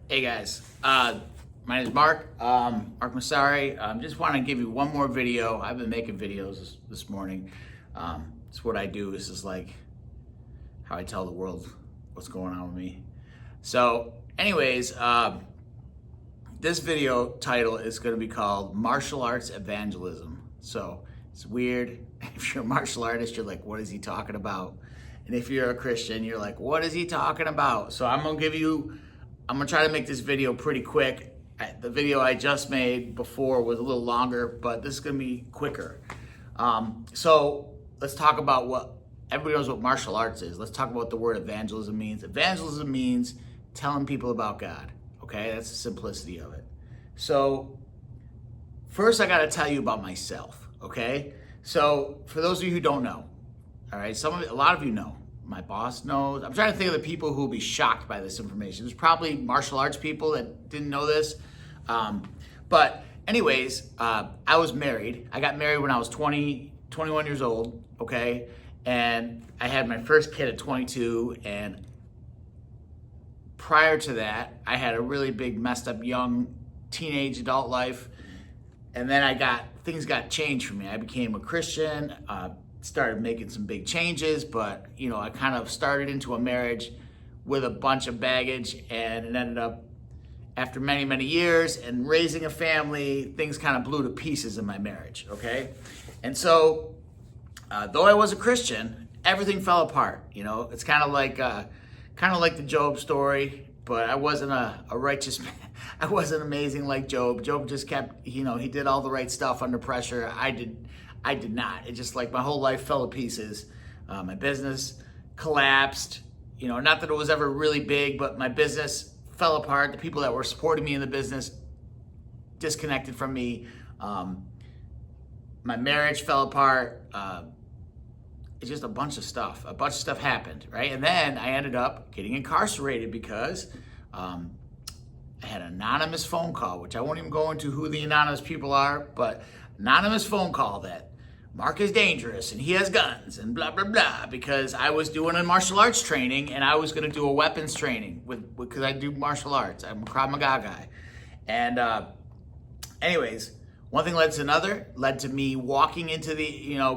Hey guys, my name is Mark, Mark Massari. Just want to give you one more video. I've been making videos this morning. It's what I do. This is like how I tell the world what's going on with me. So anyways, this video title is going to be called Martial Arts Evangelism. So it's weird. If you're a martial artist, you're like, what is he talking about? And if you're a Christian, you're like, what is he talking about? So I'm going to try to make this video pretty quick. The video I just made before was a little longer, but this is going to be quicker. So let's talk about what everybody knows what martial arts is. Let's talk about what the word evangelism means. Evangelism means telling people about God. Okay, that's the simplicity of it. So first I got to tell you about myself. Okay, so for those of you who don't know, all right, a lot of you know. My boss knows. I'm trying to think of the people who will be shocked by this information. There's probably martial arts people that didn't know this. But anyways, I was married. I got married when I was 21 years old, okay? And I had my first kid at 22. And prior to that, I had a really big messed up young teenage adult life. And then things got changed for me. I became a Christian, started making some big changes, but I kind of started into a marriage with a bunch of baggage, and it ended up, after many, many years and raising a family, things kind of blew to pieces in my marriage, okay? And so, though I was a Christian, everything fell apart, It's kind of like the Job story, but I wasn't a righteous man. I wasn't amazing like Job. Job just kept, he did all the right stuff under pressure. I did not. It just, like, my whole life fell to pieces. My business collapsed. Not that it was ever really big, but my business fell apart. The people that were supporting me in the business disconnected from me. My marriage fell apart. It's just a bunch of stuff. A bunch of stuff happened, right? And then I ended up getting incarcerated because I had an anonymous phone call, which I won't even go into who the anonymous people are, but anonymous phone call that Mark is dangerous and he has guns and blah, blah, blah, because I was doing a martial arts training and I was going to do a weapons training because I do martial arts. I'm a Krav Maga guy. And anyways, one thing led to another, led to me walking into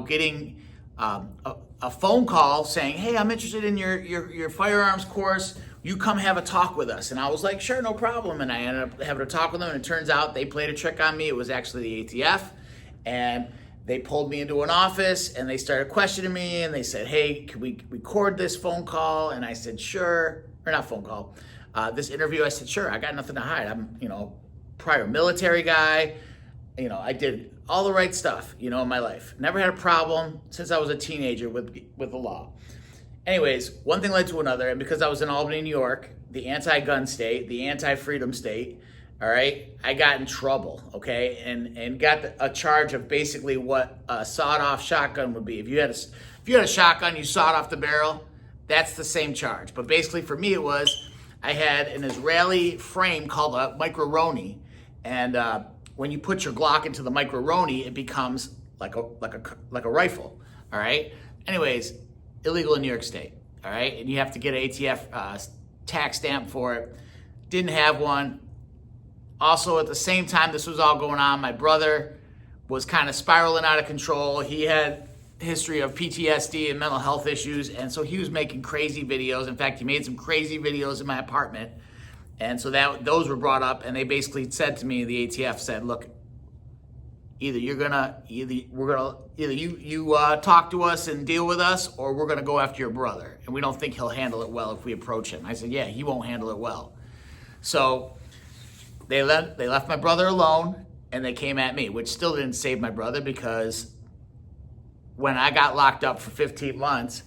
getting a phone call saying, hey, I'm interested in your firearms course. You come have a talk with us. And I was like, sure, no problem. And I ended up having a talk with them. And it turns out they played a trick on me. It was actually the ATF. And they pulled me into an office and they started questioning me. And they said, hey, can we record this phone call? And I said, sure. Or not phone call. This interview, I said, sure. I got nothing to hide. I'm, prior military guy. I did all the right stuff, in my life. Never had a problem since I was a teenager with the law. Anyways, one thing led to another, and because I was in Albany, New York, the anti-gun state, the anti-freedom state, all right, I got in trouble, okay, and got a charge of basically what a sawed-off shotgun would be. If you had a shotgun, you sawed off the barrel, that's the same charge. But basically, for me, it was I had an Israeli frame called a micro-roni, and when you put your Glock into the micro-roni, it becomes like a rifle, all right. Anyways, illegal in New York State, all right? And you have to get an ATF tax stamp for it. Didn't have one. Also, at the same time this was all going on, my brother was kind of spiraling out of control. He had a history of PTSD and mental health issues, and so he was making crazy videos. In fact, he made some crazy videos in my apartment. And so those were brought up, and they basically said to me, the ATF said, look, either you talk to us and deal with us, or we're gonna go after your brother, and we don't think he'll handle it well if we approach him. I said, yeah, he won't handle it well. So they left my brother alone, and they came at me, which still didn't save my brother, because when I got locked up for 15 months,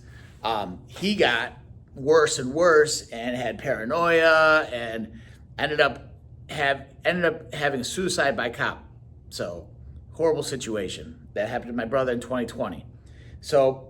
he got worse and worse and had paranoia and ended up having suicide by cop. So horrible situation that happened to my brother in 2020. So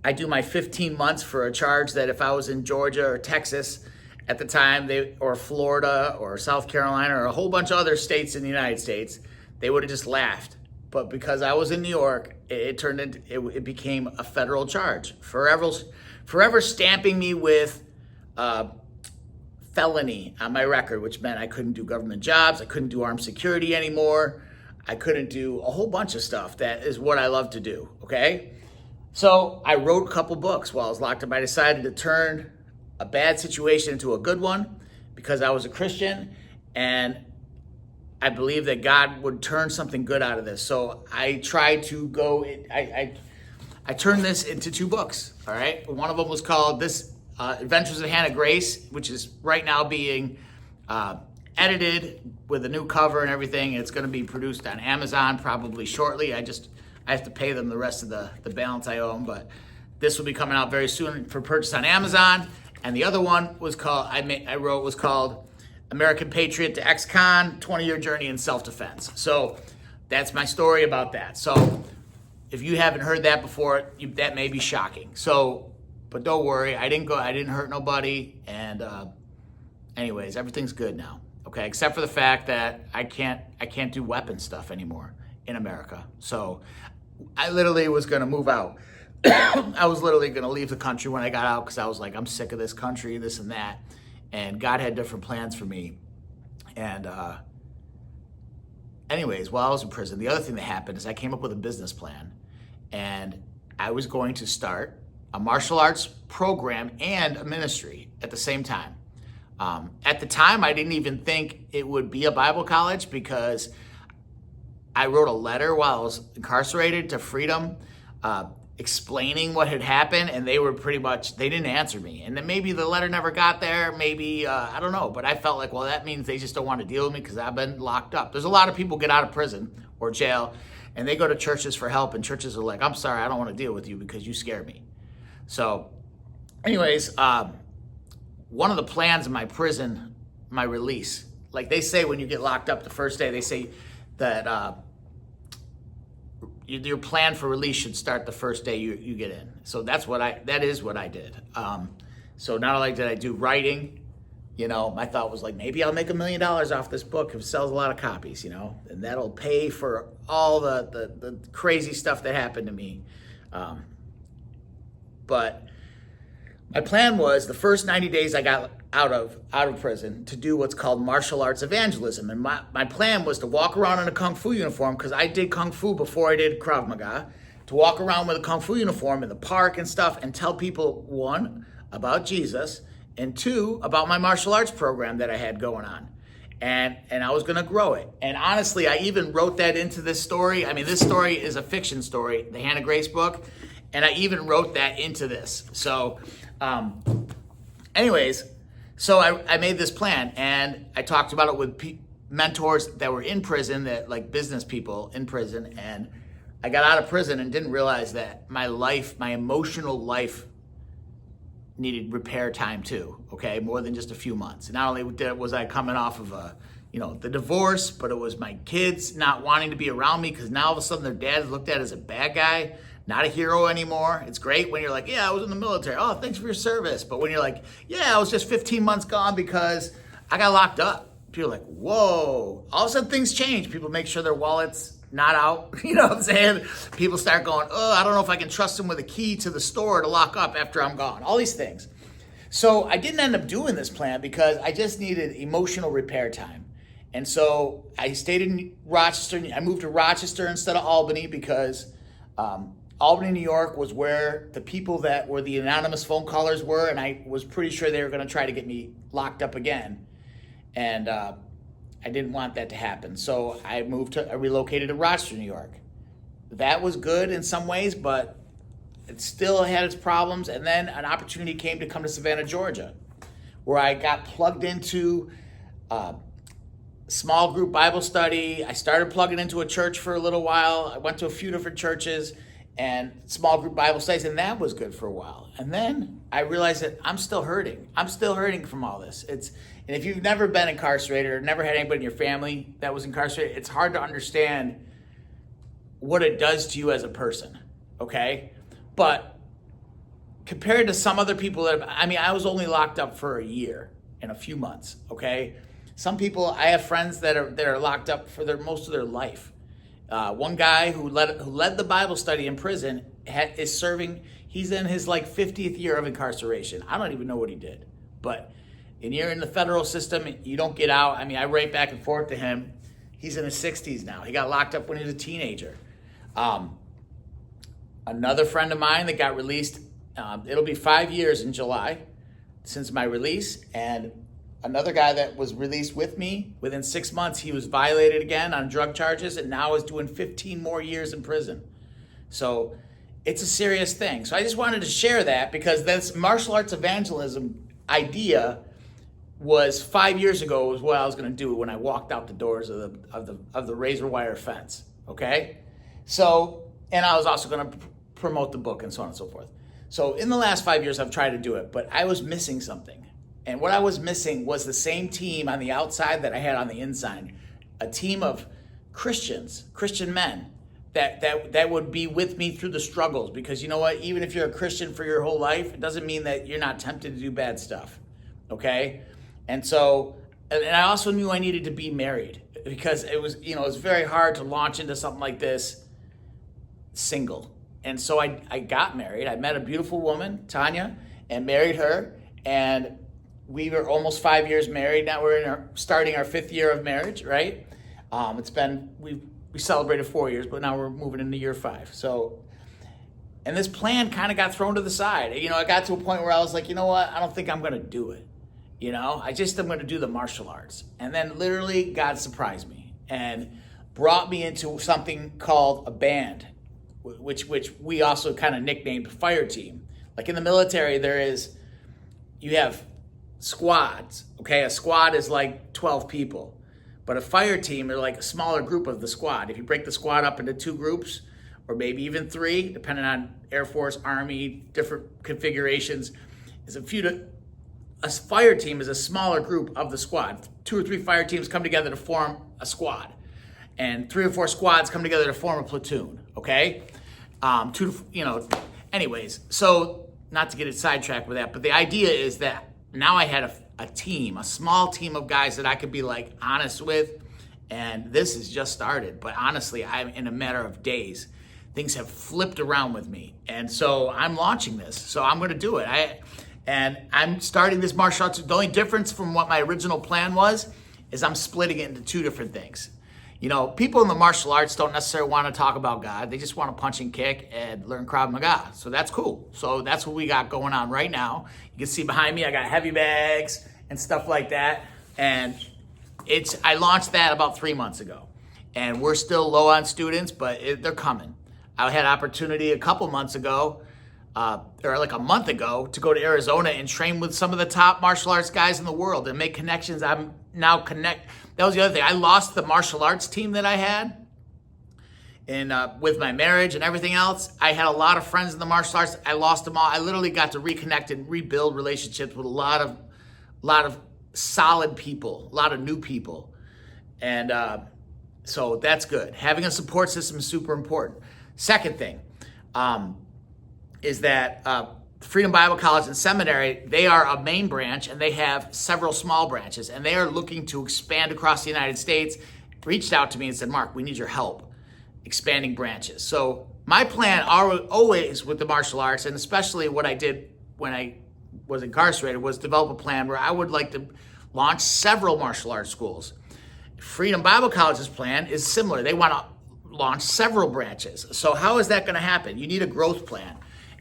I do my 15 months for a charge that if I was in Georgia or Texas at the time, or Florida or South Carolina or a whole bunch of other states in the United States, they would have just laughed. But because I was in New York, it became a federal charge, forever stamping me with felony on my record, which meant I couldn't do government jobs. I couldn't do armed security anymore. I couldn't do a whole bunch of stuff that is what I love to do, okay? So I wrote a couple books while I was locked up. I decided to turn a bad situation into a good one because I was a Christian and I believed that God would turn something good out of this. So I tried to go, I turned this into 2 books, all right? One of them was called Adventures of Hannah Grace, which is right now being edited with a new cover and everything. It's going to be produced on Amazon probably shortly. I have to pay them the rest of the balance I owe them, but this will be coming out very soon for purchase on Amazon. And the other one was called, was called American Patriot to Ex-Con, 20-Year Journey in Self-Defense. So that's my story about that. So if you haven't heard that before, that may be shocking. So, but don't worry, I didn't hurt nobody. And anyways, everything's good now. Okay, except for the fact that I can't do weapon stuff anymore in America. So I literally was gonna move out. I was literally gonna leave the country when I got out because I was like, I'm sick of this country, this and that. And God had different plans for me. And anyways, while I was in prison, the other thing that happened is I came up with a business plan. And I was going to start a martial arts program and a ministry at the same time. At the time, I didn't even think it would be a Bible college because I wrote a letter while I was incarcerated to Freedom explaining what had happened, and they didn't answer me. And then maybe the letter never got there, maybe, I don't know. But I felt like, well, that means they just don't want to deal with me because I've been locked up. There's a lot of people get out of prison or jail, and they go to churches for help, and churches are like, I'm sorry, I don't want to deal with you because you scared me. So anyways, one of the plans of my prison, my release, like they say when you get locked up the first day, they say that your plan for release should start the first day you get in. So that is what I did. So not only did I do writing, my thought was like, maybe I'll make $1 million off this book if it sells a lot of copies, and that'll pay for all the crazy stuff that happened to me. But my plan was the first 90 days I got out of prison to do what's called martial arts evangelism. And my plan was to walk around in a Kung Fu uniform, because I did Kung Fu before I did Krav Maga, to walk around with a Kung Fu uniform in the park and stuff and tell people, 1, about Jesus, and 2, about my martial arts program that I had going on. And I was going to grow it. And honestly, I even wrote that into this story. I mean, this story is a fiction story, the Hannah Grace book, and I even wrote that into this. So anyways, so I made this plan, and I talked about it with mentors that were in prison, that like business people in prison, and I got out of prison and didn't realize that my emotional life needed repair time too, okay? More than just a few months. Not only was I coming off of the divorce, but it was my kids not wanting to be around me because now all of a sudden their dad is looked at as a bad guy, not a hero anymore. It's great when you're like, yeah, I was in the military. Oh, thanks for your service. But when you're like, yeah, I was just 15 months gone because I got locked up. People are like, whoa. All of a sudden things change. People make sure their wallet's not out. You know what I'm saying? People start going, oh, I don't know if I can trust them with a key to the store to lock up after I'm gone. All these things. So I didn't end up doing this plan because I just needed emotional repair time. And so I stayed in Rochester. I moved to Rochester instead of Albany because Albany, New York was where the people that were the anonymous phone callers were, and I was pretty sure they were going to try to get me locked up again. And I didn't want that to happen. So I relocated to Rochester, New York. That was good in some ways, but it still had its problems. And then an opportunity came to come to Savannah, Georgia, where I got plugged into small group Bible study. I started plugging into a church for a little while. I went to a few different churches and small group Bible studies, and that was good for a while. And then I realized that I'm still hurting. I'm still hurting from all this. And if you've never been incarcerated or never had anybody in your family that was incarcerated, it's hard to understand what it does to you as a person, okay? But compared to some other people I was only locked up for a year and a few months, okay? Some people, I have friends that are locked up for most of their life. One guy who led the Bible study in prison is serving. He's in his 50th year of incarceration. I don't even know what he did, but and you're in the federal system, you don't get out. I mean, I write back and forth to him. He's in his 60s now. He got locked up when he was a teenager. Another friend of mine that got released, it'll be 5 years in July since my release, and another guy that was released with me, within 6 months, he was violated again on drug charges and now is doing 15 more years in prison. So it's a serious thing. So I just wanted to share that because this martial arts evangelism idea was 5 years ago was what I was going to do when I walked out the doors of the razor wire fence. Okay, so and I was also going to promote the book and so on and so forth. So in the last 5 years, I've tried to do it, but I was missing something, and what I was missing was the same team on the outside that I had on the inside, a team of Christians, Christian men that would be with me through the struggles. Because you know what, even if you're a Christian for your whole life, it doesn't mean that you're not tempted to do bad stuff. Okay. And so, and I also knew I needed to be married because it was very hard to launch into something like this single. And so I got married. I met a beautiful woman, Tanya, and married her. And we were almost 5 years married. Now we're starting our 5th year of marriage, right? We celebrated 4 years, but now we're moving into year 5. So, and this plan kind of got thrown to the side. I got to a point where I was like, you know what? I don't think I'm going to do it. I'm going to do the martial arts. And then literally God surprised me and brought me into something called a band, which we also kind of nicknamed Fire Team. Like in the military, you have squads, okay? A squad is like 12 people, but a fire team are like a smaller group of the squad. If you break the squad up into 2 groups, or maybe even 3, depending on Air Force, Army, different configurations, a fire team is a smaller group of the squad. 2 or 3 fire teams come together to form a squad, and 3 or 4 squads come together to form a platoon, okay? Anyways, so not to get it sidetracked with that, but the idea is that now I had a team, a small team of guys that I could be like honest with, and this has just started. But honestly, I'm in a matter of days, things have flipped around with me, and so I'm launching this. So I'm going to do it. I'm starting this martial arts. The only difference from what my original plan was is I'm splitting it into 2 different things. People in the martial arts don't necessarily want to talk about God. They just want to punch and kick and learn Krav Maga. So that's cool. So that's what we got going on right now. You can see behind me, I got heavy bags and stuff like that. And I launched that about 3 months ago. And we're still low on students, but they're coming. I had opportunity a couple months ago, or like a month ago, to go to Arizona and train with some of the top martial arts guys in the world and make connections. I'm now That was the other thing. I lost the martial arts team that I had, and with my marriage and everything else, I had a lot of friends in the martial arts. I lost them all. I literally got to reconnect and rebuild relationships with a lot of solid people, a lot of new people, and so that's good. Having a support system is super important. Second thing is that Freedom Bible College and Seminary, they are a main branch, and they have several small branches, and they are looking to expand across the United States. Reached out to me and said, Mark, we need your help expanding branches. So my plan always with the martial arts, and especially what I did when I was incarcerated, was develop a plan where I would like to launch several martial arts schools. Freedom Bible College's plan is similar. They want to launch several branches. So how is that going to happen? You need a growth plan.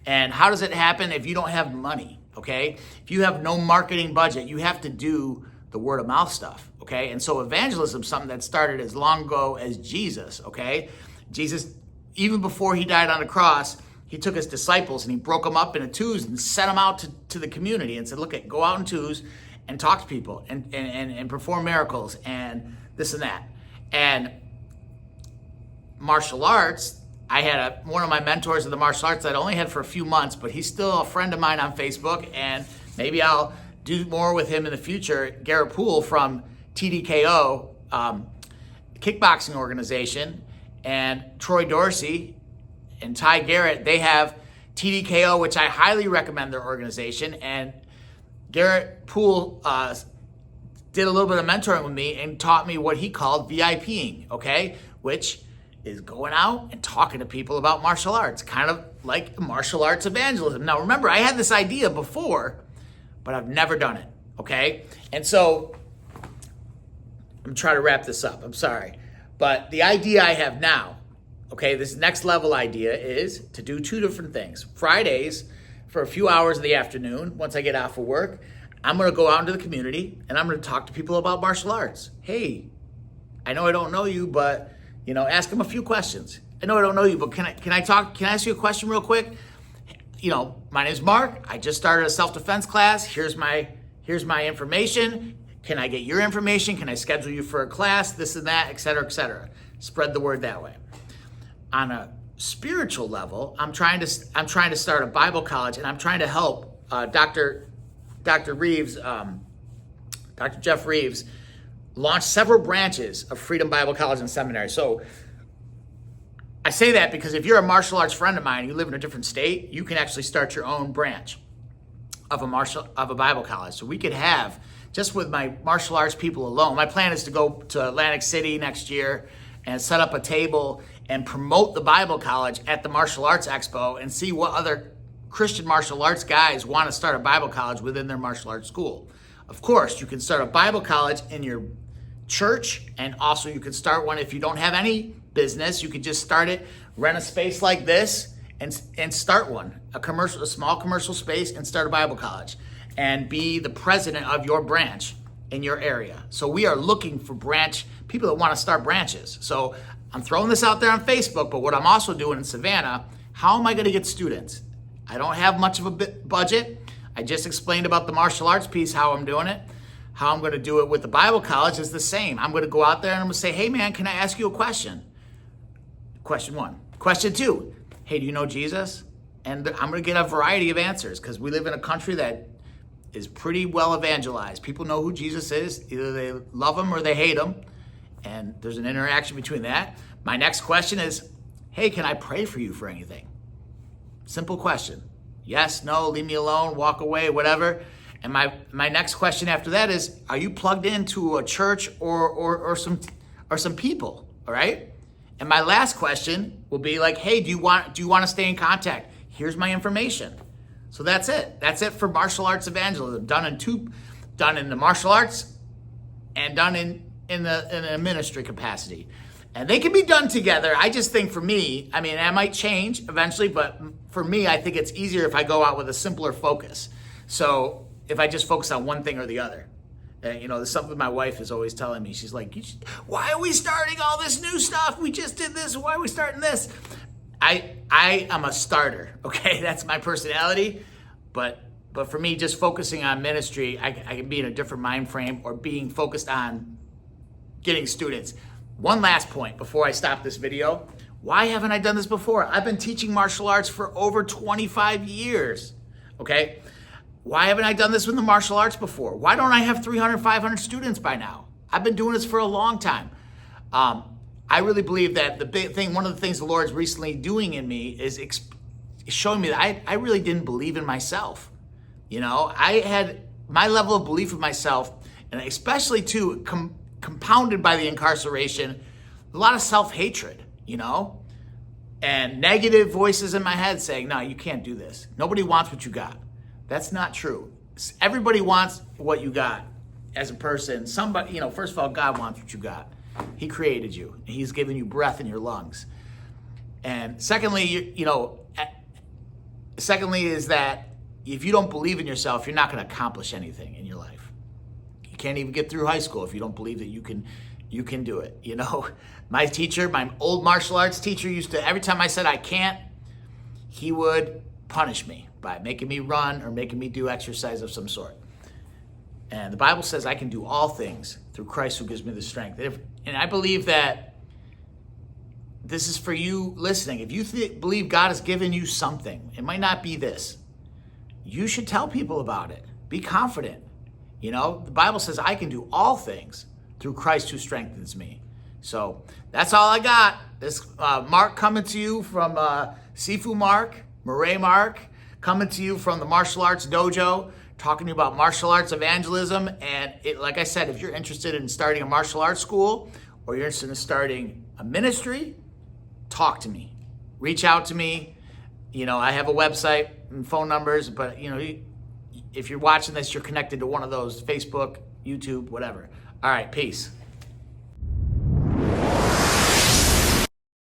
And how does it happen if you don't have money, okay? If you have no marketing budget, you have to do the word of mouth stuff, okay? And so evangelism is something that started as long ago as Jesus, okay? Jesus, even before he died on the cross, he took his disciples and he broke them up into 2s and sent them out to the community and said, look, go out in 2s and talk to people and perform miracles and this and that. And martial arts, I had one of my mentors of the martial arts that I only had for a few months, but he's still a friend of mine on Facebook, and maybe I'll do more with him in the future. Garrett Poole from TDKO, kickboxing organization, and Troy Dorsey and Ty Garrett, they have TDKO, which I highly recommend their organization. And Garrett Poole did a little bit of mentoring with me and taught me what he called VIPing, okay, which is going out and talking to people about martial arts, kind of like martial arts evangelism. Now, remember, I had this idea before, but I've never done it, okay? And so I'm trying to wrap this up. I'm sorry. But the idea I have now, okay, this next level idea is to do two different things. Fridays, for a few hours in the afternoon, once I get off of work, I'm going to go out into the community and I'm going to talk to people about martial arts. Hey, I know I don't know you, but, ask them a few questions. I know I don't know you, but can I ask you a question real quick? My name's Mark. I just started a self-defense class. Here's my information. Can I get your information? Can I schedule you for a class? This and that, et cetera, et cetera. Spread the word that way. On a spiritual level, I'm trying to start a Bible college, and I'm trying to help Dr. Reeves, Dr. Jeff Reeves, launch several branches of Freedom Bible College and Seminary. So I say that because if you're a martial arts friend of mine, you live in a different state, you can actually start your own branch of a Bible college. So we could have, just with my martial arts people alone, my plan is to go to Atlantic City next year and set up a table and promote the Bible college at the Martial Arts Expo and see what other Christian martial arts guys want to start a Bible college within their martial arts school. Of course, you can start a Bible college in your church, and also you can start one if you don't have any business. You could just start it, rent a space like this, and start one, a small commercial space, and start a Bible college, and be the president of your branch in your area. So we are looking for people that want to start branches. So I'm throwing this out there on Facebook, but what I'm also doing in Savannah, how am I going to get students? I don't have much of a budget. I just explained about the martial arts piece, how I'm doing it. How I'm going to do it with the Bible college is the same. I'm going to go out there and I'm going to say, hey man, can I ask you a question? Question one. Question two, hey, do you know Jesus? And I'm going to get a variety of answers because we live in a country that is pretty well evangelized. People know who Jesus is. Either they love him or they hate him. And there's an interaction between that. My next question is, hey, can I pray for you for anything? Simple question. Yes, no, leave me alone, walk away, whatever. And my next question after that is, are you plugged into a church or some people? All right. And my last question will be like, hey, do you want to stay in contact? Here's my information. So that's it. That's it for martial arts evangelism. Done in the martial arts and done in a ministry capacity. And they can be done together. I just think for me, I mean, that might change eventually, but for me, I think it's easier if I go out with a simpler focus. So if I just focus on one thing or the other. There's something my wife is always telling me. She's like, why are we starting all this new stuff? We just did this. Why are we starting this? I am a starter, okay? That's my personality. But for me, just focusing on ministry, I can be in a different mind frame or being focused on getting students. One last point before I stop this video. Why haven't I done this before? I've been teaching martial arts for over 25 years, okay? Why haven't I done this with the martial arts before? Why don't I have 300, 500 students by now? I've been doing this for a long time. I really believe that the big thing, one of the things the Lord's recently doing in me is showing me that I really didn't believe in myself. I had my level of belief in myself, and especially too, compounded by the incarceration, a lot of self-hatred, and negative voices in my head saying, no, you can't do this. Nobody wants what you got. That's not true. Everybody wants what you got as a person. Somebody, first of all, God wants what you got. He created you. And he's given you breath in your lungs. And secondly, secondly is that if you don't believe in yourself, you're not going to accomplish anything in your life. You can't even get through high school if you don't believe that you can do it. My teacher, my old martial arts teacher used to, every time I said I can't, he would punish me by making me run or making me do exercise of some sort. And the Bible says I can do all things through Christ who gives me the strength. And I believe that this is for you listening. If you believe God has given you something, it might not be this. You should tell people about it. Be confident. The Bible says I can do all things through Christ who strengthens me. So that's all I got. This Mark coming to you from Sifu Mark, Murray Mark, coming to you from the Martial Arts Dojo, talking to you about martial arts evangelism. And like I said, if you're interested in starting a martial arts school or you're interested in starting a ministry, talk to me. Reach out to me. I have a website and phone numbers, but if you're watching this, you're connected to one of those: Facebook, YouTube, whatever. All right, peace.